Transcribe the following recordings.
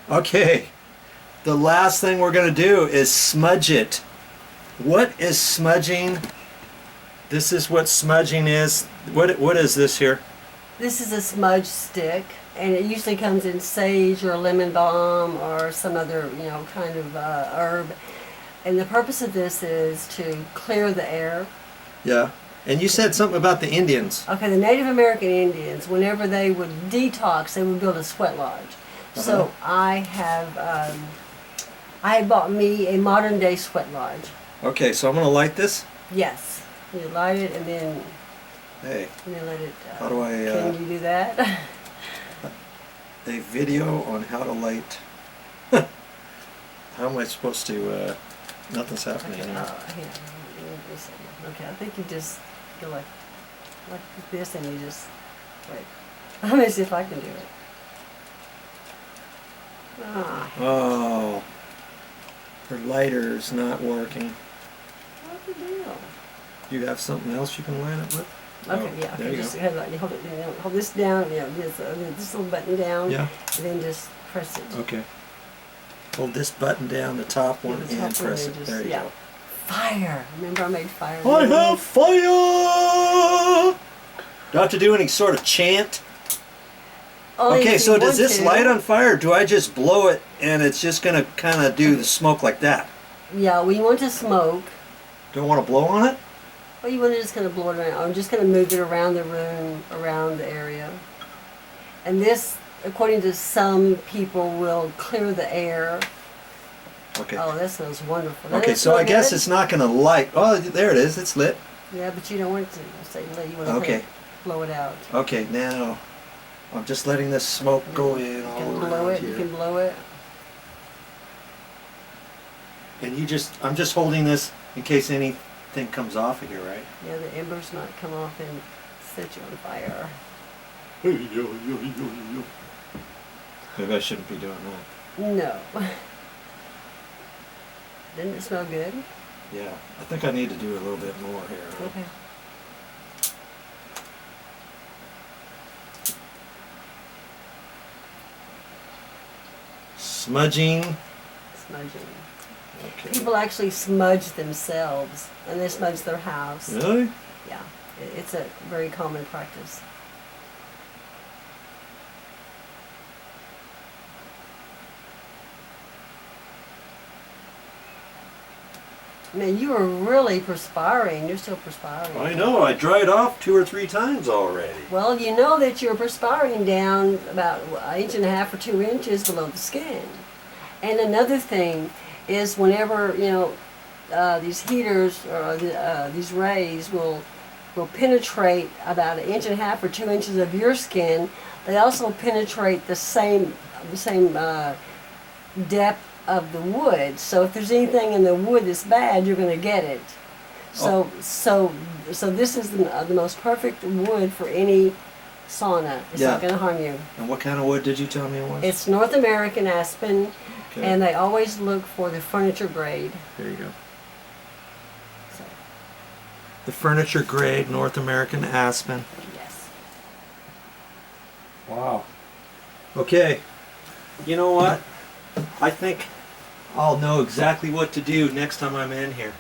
Okay, the last thing we're going to do is smudge it. What is smudging? This is what smudging is. What is this here? This is a smudge stick, and it usually comes in sage or lemon balm or some other, kind of herb. And the purpose of this is to clear the air. Yeah. And you said something about the Indians. Okay, the Native American Indians, whenever they would detox, they would build a sweat lodge. So I bought me a modern day sweat lodge. Okay, so I'm going to light this? Yes. You light it and then... Hey. And then let it... how do I... can you do that? A video on how to light... How am I supposed to... nothing's happening Okay, here. Okay, I think you just go like this and you just... Wait. Let me see if I can do it. Ah. Oh. Her lighter's not working. What's the deal? You have something else you can line it with? Okay, Oh, yeah. there Okay, you just go. hold it, hold this down, this little button down. Yeah. And then just press it. Okay. Hold this button down, the top one, the top and press one, it. just- There you yeah. go. Fire! Remember I made fire. I have fire! Do I have to do any sort of chant? Only Okay, if so you does want this to. light on fire, or do I just blow it and it's just going to kind of do the smoke like that? Yeah, we want to smoke. Do I want to blow on it? Well, you want to just kind of blow it around. I'm just going to move it around the room, around the area. And this, according to some people, will clear the air. Okay. Oh, that smells wonderful. Okay, so I guess it's not going to light. Oh, there it is. It's lit. Yeah, but you don't want it to say lit. You want to Okay. blow it out. Okay, now I'm just letting this smoke go in You all can blow around it. here. You can blow it. And I'm just holding this in case anything comes off of here, right? Yeah, the embers might come off and set you on fire. Maybe I shouldn't be doing that. No. Didn't it smell good? Yeah, I think I need to do a little bit more here. Okay. Smudging. Smudging. Okay. People actually smudge themselves, and they smudge their house. Really? Yeah, it's a very common practice. Man, you are really perspiring. You're still perspiring. I know, I dried off 2 or 3 times already. Well, you know that you're perspiring down about an inch and a half or 2 inches below the skin. And another thing is whenever, these heaters or these rays will penetrate about an inch and a half or 2 inches of your skin, they also penetrate the same depth of the wood. So if there's anything in the wood that's bad, you're going to get it. So this is the most perfect wood for any sauna. It's not going to harm you. And what kind of wood did you tell me it was? It's North American aspen, Okay. and they always look for the furniture grade. There you go. So, The furniture grade North American aspen. yes. Wow. Okay. You know what? I think I'll know exactly what to do next time I'm in here.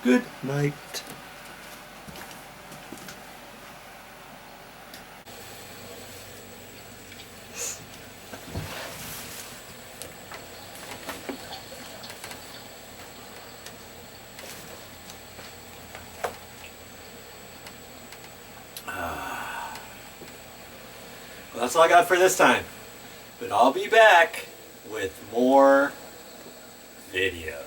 Good night. Well, that's all I got for this time. But I'll be back with more videos.